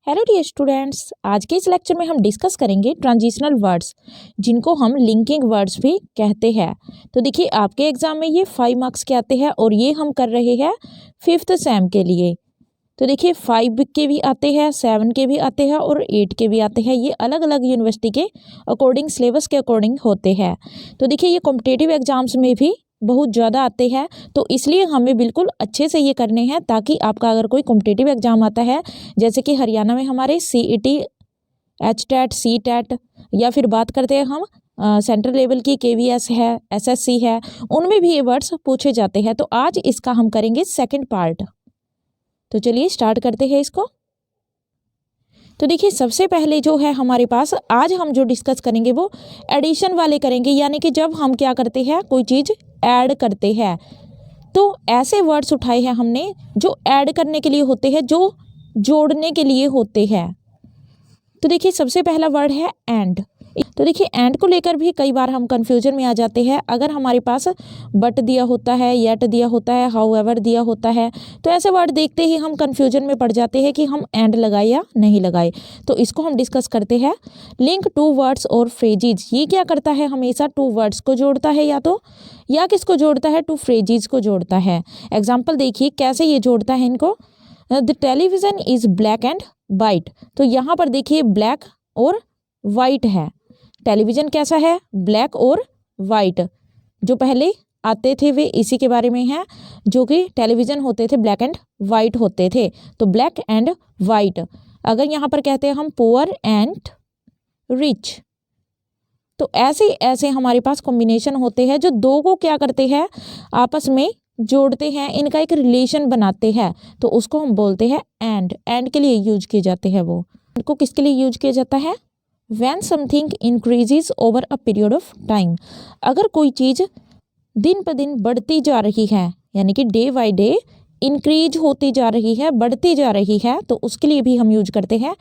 Hello dear students, आज के इस लेक्चर में हम डिस्कस करेंगे ट्रांजिशनल वर्ड्स, जिनको हम लिंकिंग वर्ड्स भी कहते हैं। तो देखिए, आपके एग्जाम में ये 5 मार्क्स के आते हैं और ये हम कर रहे हैं 5th सेम के लिए। तो देखिए, 5 के भी आते हैं, 7 के भी आते हैं और 8 के भी आते हैं। ये अलग अलग यूनिवर्सिटी के अकॉर्डिंग, सिलेबस के अकॉर्डिंग होते हैं। तो देखिए, ये कॉम्पिटिटिव एग्जाम्स में भी बहुत ज़्यादा आते हैं, तो इसलिए हमें बिल्कुल अच्छे से ये करने हैं, ताकि आपका अगर कोई कॉम्पिटिटिव एग्जाम आता है, जैसे कि हरियाणा में हमारे CET, HTET, CTET, या फिर बात करते हैं हम सेंट्रल लेवल की KVS है, SSC है, उनमें भी ये वर्ड्स पूछे जाते हैं। तो आज इसका हम करेंगे सेकेंड पार्ट। तो चलिए स्टार्ट करते हैं इसको। तो देखिए, सबसे पहले जो है हमारे पास आज हम जो डिस्कस करेंगे वो एडिशन वाले करेंगे, यानी कि जब हम क्या करते हैं, कोई चीज़ ऐड करते हैं। तो ऐसे वर्ड्स उठाए हैं हमने जो ऐड करने के लिए होते हैं, जो जोड़ने के लिए होते हैं। तो देखिए, सबसे पहला वर्ड है एंड। तो देखिए, एंड को लेकर भी कई बार हम कंफ्यूजन में आ जाते हैं। अगर हमारे पास बट दिया होता है, येट दिया होता है, हाउएवर दिया होता है, तो ऐसे वर्ड देखते ही हम कंफ्यूजन में पड़ जाते हैं कि हम एंड लगाए या नहीं लगाए। तो इसको हम डिस्कस करते हैं। लिंक टू वर्ड्स और फ्रेजेज, ये क्या करता है, हमेशा टू वर्ड्स को जोड़ता है, या किसको जोड़ता है, टू फ्रेजेज को जोड़ता है। एग्जाम्पल देखिए कैसे ये जोड़ता है इनको। The television is black and white. तो यहाँ पर देखिए ब्लैक और वाइट है। टेलीविज़न कैसा है, ब्लैक और वाइट। जो पहले आते थे वे इसी के बारे में हैं, जो कि टेलीविज़न होते थे ब्लैक एंड वाइट होते थे। तो ब्लैक एंड वाइट। अगर यहाँ पर कहते हैं हम पुअर एंड रिच, तो ऐसे ऐसे हमारे पास कॉम्बिनेशन होते हैं जो दो को क्या करते हैं, आपस में जोड़ते हैं, इनका एक रिलेशन बनाते हैं। तो उसको हम बोलते हैं एंड। एंड के लिए यूज किए जाते हैं वो। इनको किसके लिए यूज किया जाता है, When something increases over a period of time, अगर कोई चीज़ दिन पर दिन बढ़ती जा रही है, यानी कि डे बाई डे इंक्रीज होती जा रही है, बढ़ती जा रही है, तो उसके लिए भी हम यूज करते हैं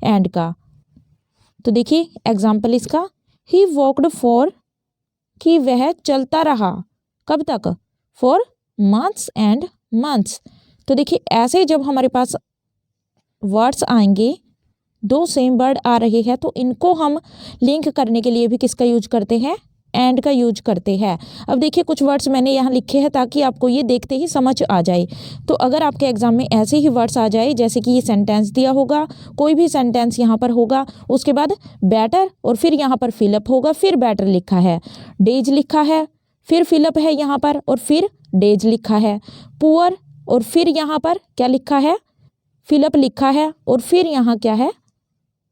एंड का। तो देखिए एग्जाम्पल इसका, ही वॉकड फॉर, कि वह चलता रहा, कब तक, फॉर मंथ्स एंड मंथ्स। तो देखिए, ऐसे जब हमारे पास वर्ड्स आएंगे, दो सेम वर्ड आ रहे हैं, तो इनको हम लिंक करने के लिए भी किसका यूज करते हैं, एंड का यूज करते हैं। अब देखिए, कुछ वर्ड्स मैंने यहाँ लिखे हैं ताकि आपको ये देखते ही समझ आ जाए। तो अगर आपके एग्जाम में ऐसे ही वर्ड्स आ जाए, जैसे कि ये सेंटेंस दिया होगा, कोई भी सेंटेंस यहाँ पर होगा, उसके बाद बैटर और फिर यहाँ पर फिलअप होगा, फिर बैटर लिखा है, डेज लिखा है, फिर फिलअप है यहाँ पर और फिर डेज लिखा है, पुअर और फिर यहाँ पर क्या लिखा है, फिलअप लिखा है और फिर यहाँ क्या है,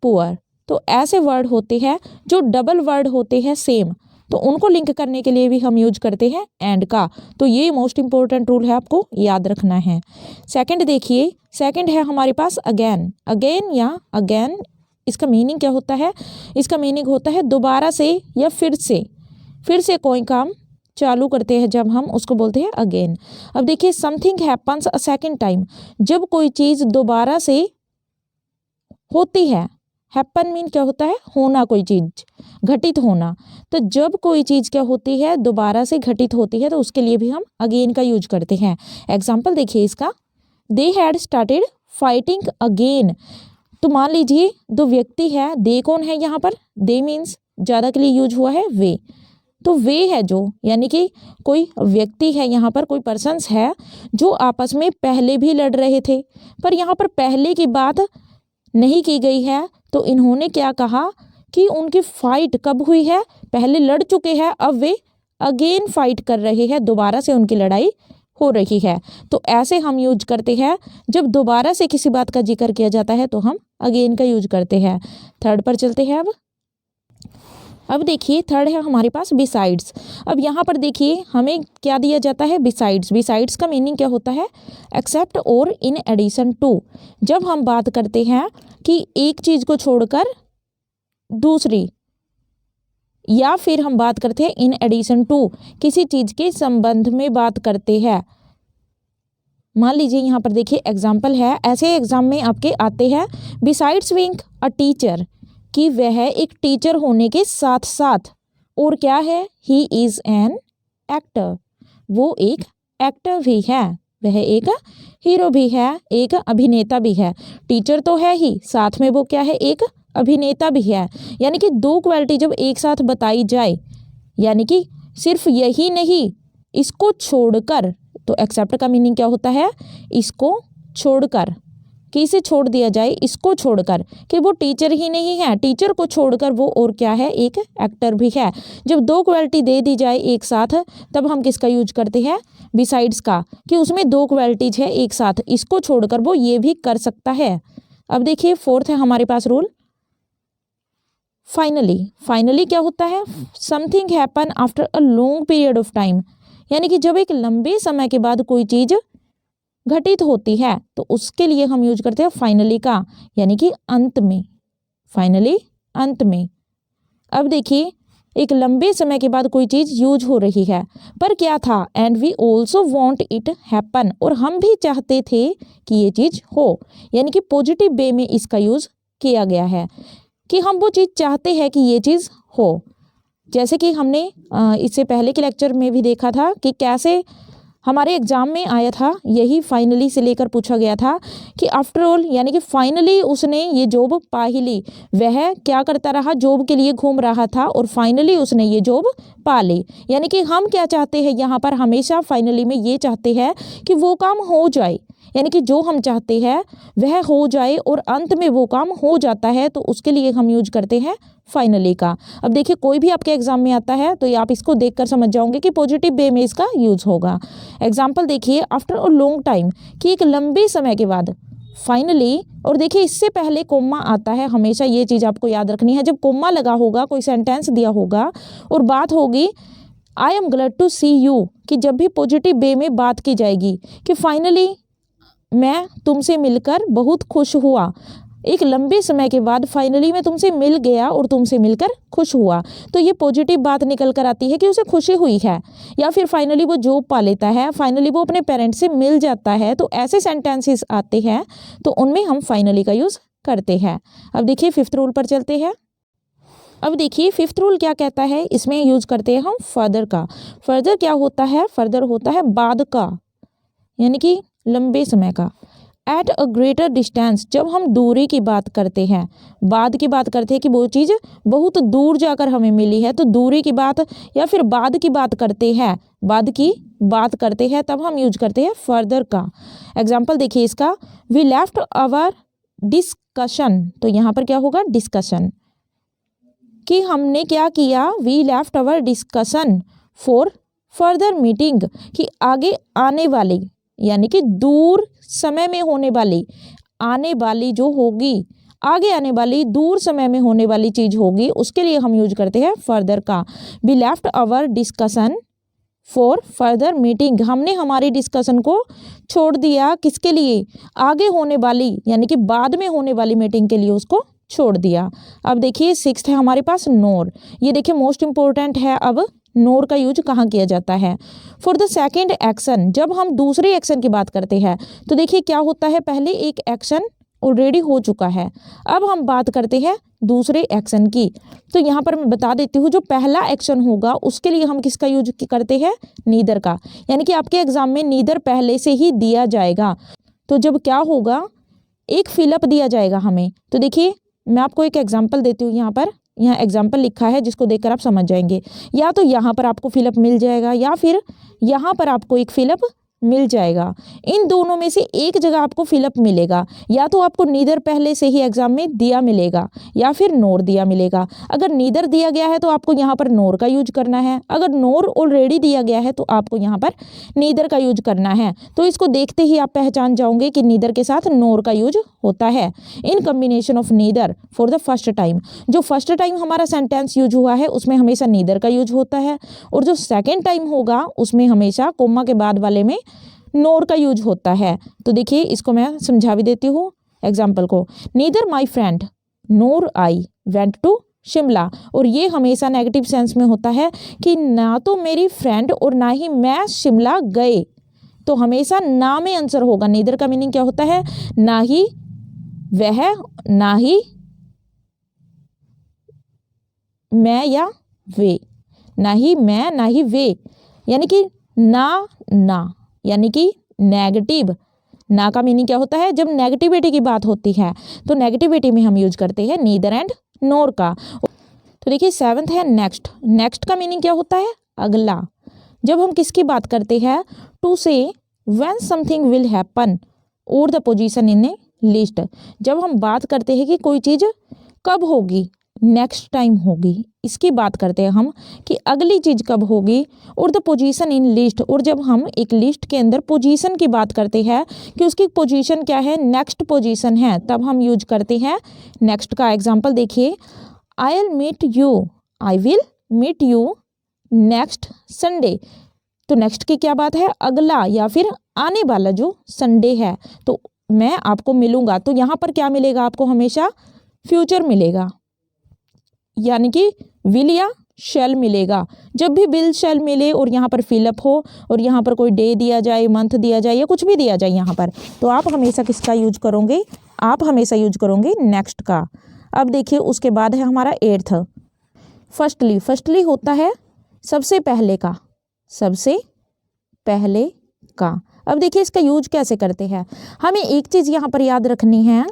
पुअर। तो ऐसे वर्ड होते हैं जो डबल वर्ड होते हैं सेम, तो उनको लिंक करने के लिए भी हम यूज करते हैं एंड का। तो ये मोस्ट इंपॉर्टेंट रूल है, आपको याद रखना है। सेकंड देखिए, सेकंड है हमारे पास अगेन। अगेन या अगेन, इसका मीनिंग क्या होता है, इसका मीनिंग होता है दोबारा से या फिर से कोई काम चालू करते हैं जब हम उसको बोलते हैं अगेन। अब देखिए, something happens a second time, जब कोई चीज़ दोबारा से होती है। हैपन मीन क्या होता है, होना, कोई चीज घटित होना। तो जब कोई चीज़ क्या होती है, दोबारा से घटित होती है, तो उसके लिए भी हम अगेन का यूज करते हैं। एग्जाम्पल देखिए इसका, they had started fighting again. तो मान लीजिए दो व्यक्ति है, दे कौन है यहाँ पर, दे मीन्स ज़्यादा के लिए यूज हुआ है वे। तो वे है जो, यानी कि कोई व्यक्ति है यहाँ पर, कोई पर्सन्स है जो आपस में पहले भी लड़ रहे थे, पर यहाँ पर पहले की बात नहीं की गई है। तो इन्होंने क्या कहा कि उनकी फाइट कब हुई है, पहले लड़ चुके हैं, अब वे अगेन फाइट कर रहे हैं, दोबारा से उनकी लड़ाई हो रही है। तो ऐसे हम यूज करते हैं, जब दोबारा से किसी बात का जिक्र किया जाता है तो हम अगेन का यूज करते हैं। थर्ड पर चलते हैं। अब देखिए, थर्ड है हमारे पास बिसाइड्स। अब यहाँ पर देखिए हमें क्या दिया जाता है, बिसाइड्स। बिसाइड्स का मीनिंग क्या होता है, एक्सेप्ट और इन एडिशन टू। जब हम बात करते हैं कि एक चीज़ को छोड़कर दूसरी, या फिर हम बात करते हैं इन एडिशन टू, किसी चीज़ के संबंध में बात करते हैं। मान लीजिए यहाँ पर देखिए एग्जाम्पल है, ऐसे एग्जाम में आपके आते हैं, बिसाइड्स बीइंग अ टीचर, कि वह एक टीचर होने के साथ साथ और क्या है, ही इज़ एन एक्टर, वो एक एक्टर भी है। वह एक हीरो भी है, एक अभिनेता भी है। टीचर तो है ही, साथ में वो क्या है, एक अभिनेता भी है। यानी कि दो क्वालिटी जब एक साथ बताई जाए, यानी कि सिर्फ यही नहीं, इसको छोड़कर, तो एक्सेप्ट का मीनिंग क्या होता है, इसको छोड़कर, कि इसे छोड़ दिया जाए, इसको छोड़कर, कि वो टीचर ही नहीं है, टीचर को छोड़कर वो और क्या है, एक एक्टर भी है। जब दो क्वालिटी दे दी जाए एक साथ, तब हम किसका यूज करते हैं, बिसाइड्स का, कि उसमें दो क्वालिटीज है एक साथ, इसको छोड़कर वो ये भी कर सकता है। अब देखिए फोर्थ है हमारे पास रूल, फाइनली। फाइनली क्या होता है, something happen after a long period of time, यानी कि जब एक लंबे समय के बाद कोई चीज घटित होती है तो उसके लिए हम यूज करते हैं फाइनली का, यानी कि अंत में, फाइनली अंत में। अब देखिए एक लंबे समय के बाद कोई चीज यूज हो रही है, पर क्या था, and we also want it happen, और हम भी चाहते थे कि ये चीज हो, यानी कि पॉजिटिव वे में इसका यूज किया गया है, कि हम वो चीज चाहते हैं कि ये चीज हो। जैसे कि हमने इससे पहले के लेक्चर में भी देखा था कि कैसे हमारे एग्जाम में आया था, यही फाइनली से लेकर पूछा गया था कि आफ्टर ऑल, यानी कि फाइनली उसने ये जॉब पा ही ली, वह क्या करता रहा, जॉब के लिए घूम रहा था और फाइनली उसने ये जॉब पा ली। यानी कि हम क्या चाहते हैं यहाँ पर, हमेशा फाइनली में ये चाहते हैं कि वो काम हो जाए, यानी कि जो हम चाहते हैं वह हो जाए और अंत में वो काम हो जाता है, तो उसके लिए हम यूज करते हैं फाइनली का। अब देखिए कोई भी आपके एग्जाम में आता है तो ये आप इसको देखकर समझ जाओगे कि पॉजिटिव वे में इसका यूज होगा। एग्जाम्पल देखिए, आफ्टर अ लॉन्ग टाइम, कि एक लंबे समय के बाद, फाइनली, और देखिए इससे पहले कोमा आता है, हमेशा ये चीज़ आपको याद रखनी है। जब कोमा लगा होगा, कोई सेंटेंस दिया होगा और बात होगी I am glad to see you, कि जब भी पॉजिटिव वे में बात की जाएगी कि फाइनली मैं तुमसे मिलकर बहुत खुश हुआ, एक लंबे समय के बाद फाइनली मैं तुमसे मिल गया और तुमसे मिलकर खुश हुआ, तो ये पॉजिटिव बात निकल कर आती है कि उसे खुशी हुई है। या फिर फाइनली वो जॉब पा लेता है, फाइनली वो अपने पेरेंट्स से मिल जाता है, तो ऐसे सेंटेंसेस आते हैं तो उनमें हम फाइनली का यूज़ करते हैं। अब देखिए फिफ्थ रूल पर चलते हैं। अब देखिए फिफ्थ रूल क्या कहता है, इसमें यूज करते हैं हम फर्दर का। फर्दर क्या होता है, फर्दर होता है बाद का, यानी कि लंबे समय का। एट अ ग्रेटर डिस्टेंस, जब हम दूरी की बात करते हैं, बाद की बात करते हैं कि वो चीज़ बहुत दूर जाकर हमें मिली है, तो दूरी की बात या फिर बाद की बात करते हैं, बाद की बात करते हैं, तब हम यूज करते हैं फर्दर का। एग्जाम्पल देखिए इसका, वी लेफ्ट आवर डिस्कशन, तो यहाँ पर क्या होगा, डिस्कशन, कि हमने क्या किया, we left our discussion for further meeting, कि आगे आने वाली, यानी कि दूर समय में होने वाली, आने वाली जो होगी, आगे आने वाली दूर समय में होने वाली चीज होगी, उसके लिए हम यूज करते हैं फर्दर का। We left our discussion for further meeting, हमने हमारी डिस्कशन को छोड़ दिया, किसके लिए, आगे होने वाली, यानी कि बाद में होने वाली मीटिंग के लिए उसको छोड़ दिया। अब देखिए सिक्स्थ है हमारे पास नोर, ये देखिए मोस्ट इंपॉर्टेंट है। अब नोर का यूज कहाँ किया जाता है, फॉर द सेकेंड एक्शन, जब हम दूसरे एक्शन की बात करते हैं, तो देखिए क्या होता है, पहले एक एक्शन ऑलरेडी हो चुका है, अब हम बात करते हैं दूसरे एक्शन की। तो यहाँ पर मैं बता देती हूँ, जो पहला एक्शन होगा उसके लिए हम किसका यूज करते हैं, नीदर का, यानी कि आपके एग्जाम में नीदर पहले से ही दिया जाएगा। तो जब क्या होगा, एक फिलअप दिया जाएगा हमें, तो देखिए मैं आपको एक एग्जाम्पल देती हूँ, यहाँ एग्जाम्पल लिखा है जिसको देखकर आप समझ जाएंगे। या तो यहाँ पर आपको फिलअप मिल जाएगा या फिर यहाँ पर आपको एक फिलअप मिल जाएगा, इन दोनों में से एक जगह आपको फिलअप मिलेगा। या तो आपको नीदर पहले से ही एग्जाम में दिया मिलेगा या फिर नोर दिया मिलेगा। अगर नीदर दिया गया है तो आपको यहाँ पर नोर का यूज करना है, अगर नोर ऑलरेडी दिया गया है तो आपको यहाँ पर नीदर का यूज करना है। तो इसको देखते ही आप पहचान जाओगे कि नीदर के साथ नोर का यूज होता है। In combination of neither for the first time, जो फर्स्ट टाइम हमारा सेंटेंस यूज हुआ है उसमें हमेशा नीदर का यूज होता है, और जो सेकेंड टाइम होगा उसमें हमेशा कोमा के बाद वाले में नोर का यूज होता है। तो देखिए इसको मैं समझा भी देती हूँ एग्जाम्पल को, neither my friend nor I went to Shimla, और ये हमेशा नेगेटिव सेंस में होता है कि ना तो मेरी फ्रेंड और ना ही मैं शिमला गए, तो हमेशा ना में आंसर होगा। नीदर का मीनिंग क्या होता है, ना ही वह, ना ही मैं या वे, ना ही मैं ना ही वे, यानी कि ना, यानी कि नेगेटिव, ना का मीनिंग क्या होता है, जब नेगेटिविटी की बात होती है तो नेगेटिविटी में हम यूज करते हैं नीदर एंड नोर का। तो देखिए 7th है नेक्स्ट। नेक्स्ट का मीनिंग क्या होता है, अगला। जब हम किसकी बात करते हैं, टू से व्हेन समथिंग विल हैपन और the position in A list. जब हम बात करते हैं कि कोई चीज़ कब होगी, नेक्स्ट टाइम होगी, इसकी बात करते हैं हम कि अगली चीज़ कब होगी, और द पोजीशन इन लिस्ट। और जब हम एक लिस्ट के अंदर पोजीशन की बात करते हैं कि उसकी पोजीशन क्या है, नेक्स्ट पोजीशन है, तब हम यूज करते हैं नेक्स्ट का। एग्जांपल देखिए, I will meet you, I will meet you next Sunday. तो नेक्स्ट की क्या बात है, अगला या फिर आने वाला जो संडे है, तो मैं आपको मिलूंगा। तो यहाँ पर क्या मिलेगा आपको, हमेशा फ्यूचर मिलेगा, यानी कि विल या शैल मिलेगा। जब भी विल शैल मिले और यहाँ पर फिलअप हो और यहाँ पर कोई डे दिया जाए, मंथ दिया जाए या कुछ भी दिया जाए यहाँ पर, तो आप हमेशा किसका यूज करोगे, आप हमेशा यूज करोगे नेक्स्ट का। अब देखिए उसके बाद है हमारा 8th फर्स्टली। फर्स्टली होता है सबसे पहले का, सबसे पहले का। अब देखिए इसका यूज कैसे करते हैं, हमें एक चीज़ यहाँ पर याद रखनी है,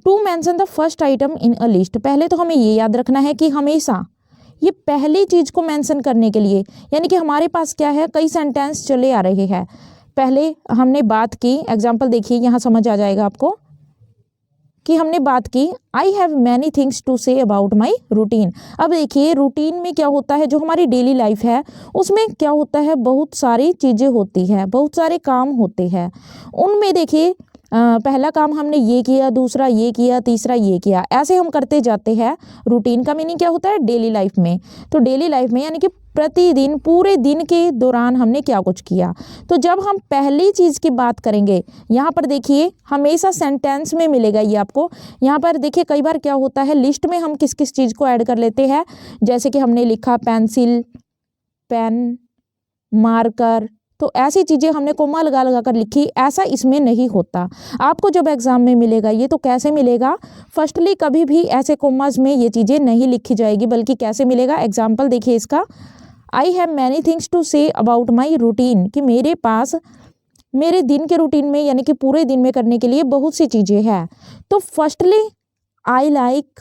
to mention the first item in a list. पहले तो हमें ये याद रखना है कि हमेशा ये पहली चीज़ को मेंशन करने के लिए, यानी कि हमारे पास क्या है, कई सेंटेंस चले आ रहे हैं। पहले हमने बात की, एग्जाम्पल देखिए यहाँ समझ आ जाएगा आपको कि हमने बात की, I have many things to say about my routine. अब देखिए रूटीन में क्या होता है, जो हमारी डेली लाइफ है उसमें क्या होता है, बहुत सारी चीज़ें होती है, बहुत सारे काम होते हैं। उनमें देखिए पहला काम हमने ये किया, दूसरा ये किया, तीसरा ये किया, ऐसे हम करते जाते हैं। रूटीन का मीनिंग क्या होता है, डेली लाइफ में। तो डेली लाइफ में यानी कि प्रतिदिन, पूरे दिन के दौरान हमने क्या कुछ किया। तो जब हम पहली चीज़ की बात करेंगे, यहाँ पर देखिए हमेशा सेंटेंस में मिलेगा ये आपको। यहाँ पर देखिए कई बार क्या होता है, लिस्ट में हम किस किस चीज़ को ऐड कर लेते हैं, जैसे कि हमने लिखा पेंसिल, पेन, मार्कर, तो ऐसी चीज़ें हमने कोमा लगा लगा कर लिखी, ऐसा इसमें नहीं होता। आपको जब एग्जाम में मिलेगा ये, तो कैसे मिलेगा, फर्स्टली कभी भी ऐसे कोमास में ये चीज़ें नहीं लिखी जाएगी, बल्कि कैसे मिलेगा, एग्जाम्पल देखिए इसका, I have many things to say about my routine, कि मेरे पास मेरे दिन के रूटीन में, यानी कि पूरे दिन में करने के लिए बहुत सी चीज़ें हैं। तो firstly I like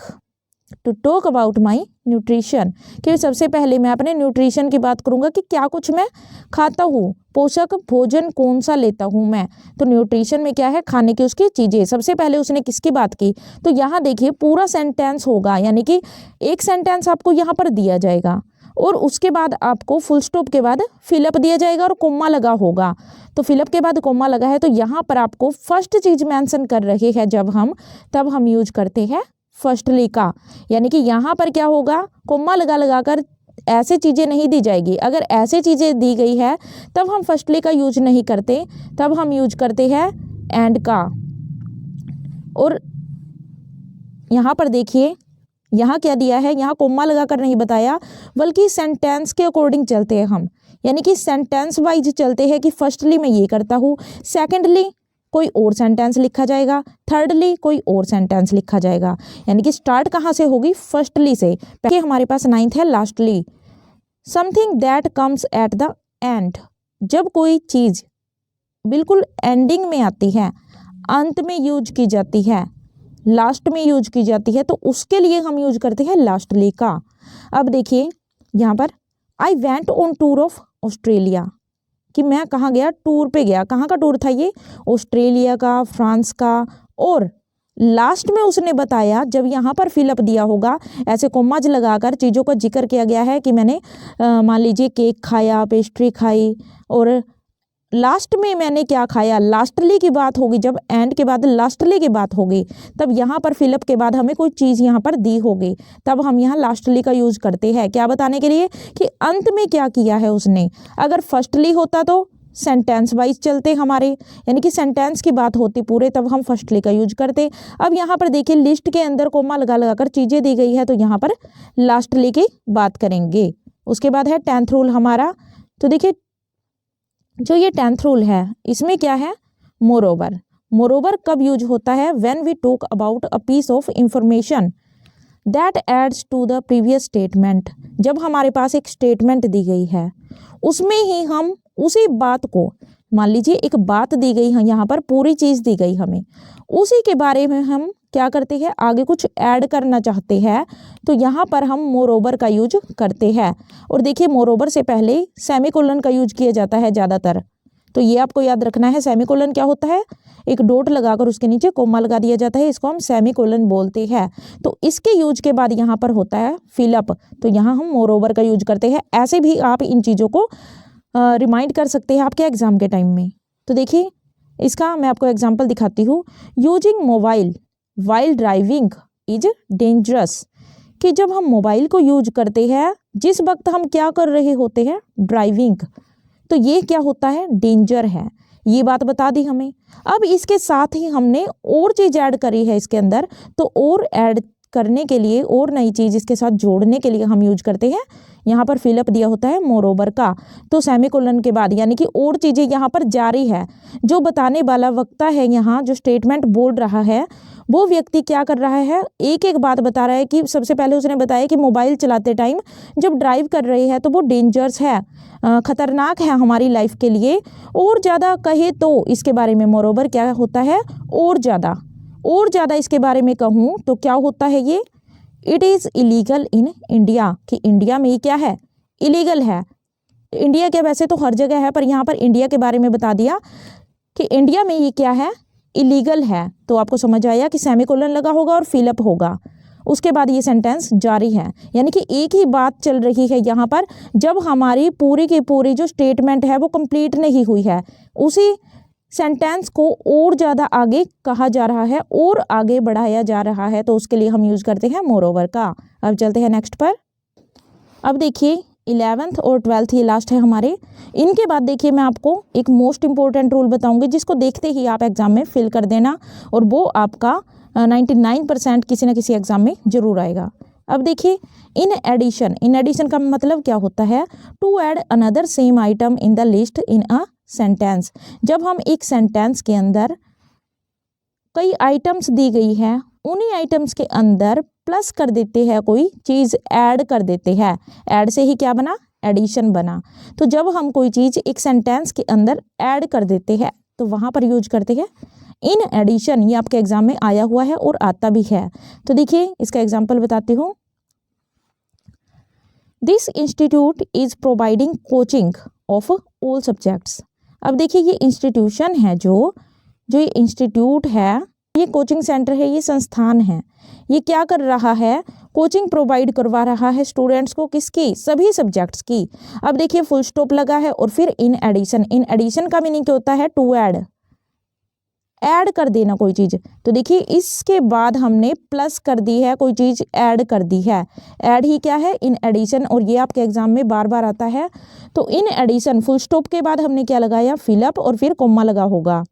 to talk about my nutrition, कि सबसे पहले मैं अपने न्यूट्रिशन की बात करूंगा कि क्या कुछ मैं खाता हूँ, पोषक भोजन कौन सा लेता हूँ मैं। तो न्यूट्रिशन में क्या है, खाने की उसकी चीज़ें। सबसे पहले उसने किसकी बात की, तो यहाँ देखिए पूरा सेंटेंस होगा, यानी कि एक सेंटेंस आपको यहाँ पर दिया जाएगा और उसके बाद आपको फुल स्टॉप के बाद फिलअप दिया जाएगा और कोमा लगा होगा। तो फिलअप के बाद कोमा लगा है, तो यहाँ पर आपको फर्स्ट चीज़ मेंशन कर रहे हैं जब हम, तब हम यूज करते हैं फर्स्टली का। यानी कि यहाँ पर क्या होगा, कोमा लगा लगा कर ऐसे चीज़ें नहीं दी जाएगी। अगर ऐसे चीज़ें दी गई है तब हम फर्स्टली का यूज नहीं करते, तब हम यूज करते हैं एंड का। और यहाँ पर देखिए यहाँ क्या दिया है, यहाँ कोमा लगा कर नहीं बताया, बल्कि सेंटेंस के अकॉर्डिंग चलते हैं हम, यानी कि सेंटेंस वाइज चलते हैं कि फर्स्टली मैं ये करता हूँ, सेकेंडली कोई और सेंटेंस लिखा जाएगा, थर्डली कोई और सेंटेंस लिखा जाएगा। यानी कि स्टार्ट कहाँ से होगी, फर्स्टली से। पहले हमारे पास 9th है lastly. Something that comes at the end, जब कोई चीज़ बिल्कुल एंडिंग में आती है, अंत में यूज की जाती है, लास्ट में यूज की जाती है, तो उसके लिए हम यूज करते हैं लास्टली का। अब देखिए यहाँ पर I went on tour of Australia, कि मैं कहाँ गया, टूर पे गया। कहाँ का टूर था ये, ऑस्ट्रेलिया का, फ्रांस का। और लास्ट में उसने बताया, जब यहाँ पर फिलअप दिया होगा, ऐसे कोमाज लगाकर चीज़ों का जिक्र किया गया है कि मैंने मान लीजिए केक खाया, पेस्ट्री खाई, और लास्ट में मैंने क्या खाया, लास्टली की बात होगी। जब एंड के बाद लास्टली की बात होगी, तब यहाँ पर फिलअप के बाद हमें कोई चीज़ यहाँ पर दी होगी, तब हम यहाँ लास्टली का यूज करते हैं, क्या बताने के लिए कि अंत में क्या किया है उसने। अगर फर्स्टली होता तो सेंटेंस वाइज चलते हमारे, यानी कि सेंटेंस की बात होती पूरे, तब हम फर्स्टली का यूज करते। अब यहाँ पर देखिए लिस्ट के अंदर कोमा लगा लगा कर चीज़ें दी गई है, तो यहाँ पर लास्टली की बात करेंगे। उसके बाद है 10th रूल हमारा। तो देखिए जो ये 10th रूल है, इसमें क्या है, मोरोवर। मोरोवर कब यूज होता है, when we talk about a piece of information that adds to the previous statement. जब हमारे पास एक स्टेटमेंट दी गई है, उसमें ही हम उसी बात को मान लीजिए एक बात दी गई है, यहाँ पर पूरी चीज़ दी गई हमें, उसी के बारे में हम क्या करते हैं, आगे कुछ ऐड करना चाहते हैं, तो यहाँ पर हम मोरओवर का यूज करते हैं। और देखिए मोरओवर से पहले सेमीकोलन का यूज किया जाता है ज़्यादातर, तो ये आपको याद रखना है। सेमीकोलन क्या होता है, एक डॉट लगाकर उसके नीचे कोमा लगा दिया जाता है, इसको हम सेमीकोलन बोलते हैं। तो इसके यूज के बाद यहाँ पर होता है फिलअप, तो यहाँ हम मोरओवर का यूज करते हैं। ऐसे भी आप इन चीज़ों को रिमाइंड कर सकते हैं आपके एग्जाम के टाइम में। तो देखिए इसका मैं आपको एग्जाम्पल दिखाती हूँ। Using mobile while driving is dangerous, कि जब हम मोबाइल को यूज करते हैं जिस वक्त हम क्या कर रहे होते हैं, ड्राइविंग, तो ये क्या होता है, डेंजर है। ये बात बता दी हमें। अब इसके साथ ही हमने और चीज़ ऐड करी है इसके अंदर, तो और ऐड करने के लिए और नई चीज़ इसके साथ जोड़ने के लिए हम यूज करते हैं, यहाँ पर फिलअप दिया होता है मोरओवर का, तो सेमीकोलन के बाद यानी कि और चीज़ें यहाँ पर जारी है। जो बताने वाला वक्ता है, यहाँ जो स्टेटमेंट बोल रहा है वो व्यक्ति क्या कर रहा है, एक एक बात बता रहा है कि सबसे पहले उसने बताया कि मोबाइल चलाते टाइम जब ड्राइव कर रहे हैं तो वो डेंजर्स है, ख़तरनाक है हमारी लाइफ के लिए। और ज़्यादा कहे तो इसके बारे में मोरओवर क्या होता है, और ज़्यादा इसके बारे में कहूँ तो क्या होता है ये, it is illegal in India, कि इंडिया में ये क्या है, इलीगल है। इंडिया क्या, वैसे तो हर जगह है, पर यहाँ पर इंडिया के बारे में बता दिया कि इंडिया में ये क्या है, इलीगल है। तो आपको समझ आया कि सेमीकोलन लगा होगा और फिलअप होगा, उसके बाद ये सेंटेंस जारी है। यानी कि एक ही बात चल रही है यहाँ पर, जब हमारी पूरी की पूरी जो स्टेटमेंट है वो कंप्लीट नहीं हुई है, उसी सेंटेंस को और ज़्यादा आगे कहा जा रहा है और आगे बढ़ाया जा रहा है, तो उसके लिए हम यूज़ करते हैं मोरओवर का। अब चलते हैं नेक्स्ट पर। अब देखिए 11th और 12th ये लास्ट है हमारे। इनके बाद देखिए मैं आपको एक मोस्ट इंपॉर्टेंट रूल बताऊंगी, जिसको देखते ही आप एग्जाम में फिल कर देना, और वो आपका 99% किसी न किसी एग्जाम में जरूर आएगा। अब देखिए इन एडिशन का मतलब क्या होता है, to add another same item in the list in a sentence. जब हम एक सेंटेंस के अंदर कई आइटम्स दी गई है, उन्हीं आइटम्स के अंदर प्लस कर देते हैं, कोई चीज़ ऐड कर देते हैं, ऐड से ही क्या बना, एडिशन बना। तो जब हम कोई चीज़ एक सेंटेंस के अंदर ऐड कर देते हैं तो वहाँ पर यूज करते हैं इन एडिशन। ये आपके एग्जाम में आया हुआ है और आता भी है। तो देखिए इसका एग्जाम्पल बताती हूँ। This institute is providing coaching of all subjects. अब देखिए ये इंस्टीट्यूशन है, जो ये इंस्टीट्यूट है, ये कोचिंग सेंटर है, ये संस्थान है, ये क्या कर रहा है, कोचिंग प्रोवाइड करवा रहा है स्टूडेंट्स को, किसकी, सभी सब्जेक्ट्स की। अब देखिए फुल स्टॉप लगा है और फिर इन एडिशन का मीनिंग क्या होता है, टू ऐड कर देना कोई चीज़। तो देखिए इसके बाद हमने प्लस कर दी है, कोई चीज़ ऐड कर दी है, ऐड ही क्या है, इन एडिशन, और ये आपके एग्जाम में बार बार आता है। तो इन एडिशन फुल स्टॉप के बाद हमने क्या लगाया, फिलअप, और फिर कोमा लगा होगा।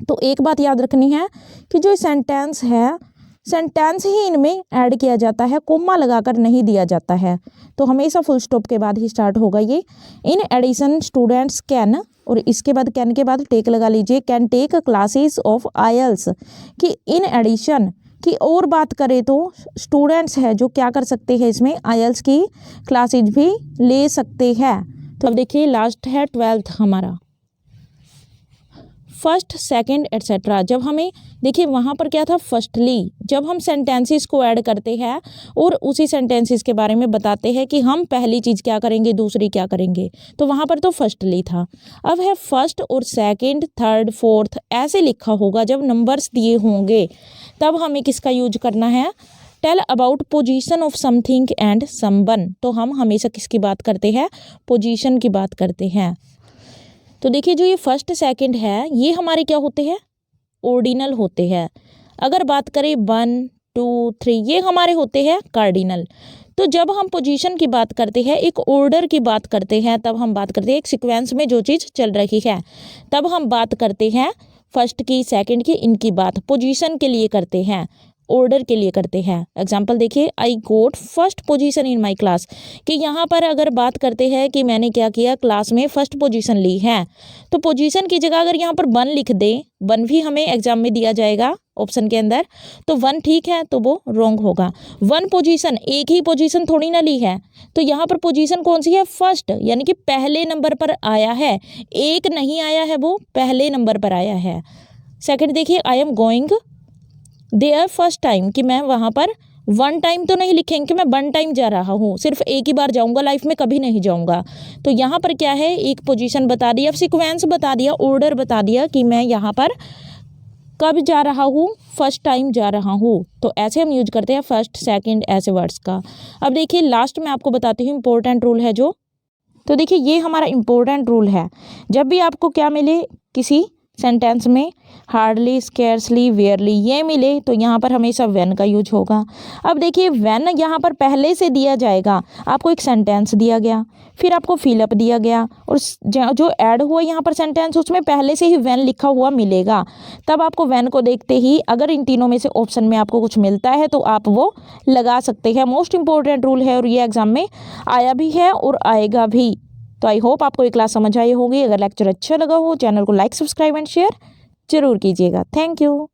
तो एक बात याद रखनी है कि जो सेंटेंस है, सेंटेंस ही इनमें ऐड किया जाता है, कोमा लगाकर नहीं दिया जाता है। तो हमेशा फुल स्टॉप के बाद ही स्टार्ट होगा ये। इन एडिशन स्टूडेंट्स कैन, और इसके बाद कैन के बाद टेक लगा लीजिए, can take classes of IELTS, कि इन एडिशन की और बात करें तो स्टूडेंट्स है जो क्या कर सकते हैं, इसमें आईएलटीएस की क्लासेज भी ले सकते हैं। तो अब देखिए लास्ट है 12th हमारा, फर्स्ट, सेकंड एट्सेट्रा। जब हमें देखिए वहाँ पर क्या था, फर्स्टली, जब हम सेंटेंसेस को ऐड करते हैं और उसी सेंटेंसेस के बारे में बताते हैं कि हम पहली चीज़ क्या करेंगे, दूसरी क्या करेंगे, तो वहाँ पर तो फर्स्टली था। अब है फर्स्ट और सेकंड, थर्ड, फोर्थ, ऐसे लिखा होगा। जब नंबर्स दिए होंगे तब हमें किसका यूज करना है, tell about position of something and someone. तो हम हमेशा किसकी बात करते हैं, पोजीशन की बात करते हैं। तो देखिए जो ये फर्स्ट सेकंड है, ये हमारे क्या होते हैं, ऑर्डिनल होते हैं। अगर बात करें 1, 2, 3, ये हमारे होते हैं कार्डिनल। तो जब हम पोजीशन की बात करते हैं, एक ऑर्डर की बात करते हैं, तब हम बात करते हैं एक सीक्वेंस में जो चीज़ चल रही है, तब हम बात करते हैं फर्स्ट की, सेकंड की, इनकी बात पोजीशन के लिए करते हैं। ऑर्डर के लिए करते हैं। एग्जाम्पल देखिए, I got first position in my class, कि यहाँ पर अगर बात करते हैं कि मैंने क्या किया, क्लास में फर्स्ट पोजीशन ली है, तो पोजीशन की जगह अगर यहाँ पर 1 लिख दे, 1 भी हमें एग्जाम में दिया जाएगा ऑप्शन के अंदर, तो 1 ठीक है तो वो रॉन्ग होगा। 1 पोजीशन, एक ही पोजीशन थोड़ी ना ली है, तो यहाँ पर पोजीशन कौन सी है, फर्स्ट, यानी कि पहले नंबर पर आया है, एक नहीं आया है, वो पहले नंबर पर आया है। सेकंड देखिए, I am going there first time, कि मैं वहाँ पर 1 टाइम तो नहीं लिखेंगे कि मैं 1 टाइम जा रहा हूँ, सिर्फ एक ही बार जाऊँगा, लाइफ में कभी नहीं जाऊँगा। तो यहाँ पर क्या है, एक पोजीशन बता दिया, सीक्वेंस बता दिया, ऑर्डर बता दिया कि मैं यहाँ पर कब जा रहा हूँ, फर्स्ट टाइम जा रहा हूँ। तो ऐसे हम यूज करते हैं फर्स्ट सेकंड ऐसे वर्ड्स का। अब देखिए लास्ट में आपको बताती हूँ इंपॉर्टेंट रूल है जो, तो देखिए ये हमारा इंपॉर्टेंट रूल है। जब भी आपको क्या मिले किसी सेंटेंस में, हार्डली, स्केर्सली, वेयरली ये मिले, तो यहाँ पर हमेशा व्हेन का यूज होगा। अब देखिए व्हेन यहाँ पर पहले से दिया जाएगा, आपको एक सेंटेंस दिया गया, फिर आपको फिलअप दिया गया, और जो ऐड हुआ यहाँ पर सेंटेंस, उसमें पहले से ही व्हेन लिखा हुआ मिलेगा। तब आपको व्हेन को देखते ही अगर इन तीनों में से ऑप्शन में आपको कुछ मिलता है तो आप वो लगा सकते हैं। मोस्ट इंपॉर्टेंट रूल है और ये एग्जाम में आया भी है और आएगा भी। तो आई होप आपको ये क्लास समझ आई होगी। अगर लेक्चर अच्छा लगा हो, चैनल को लाइक, सब्सक्राइब एंड शेयर जरूर कीजिएगा। Thank you.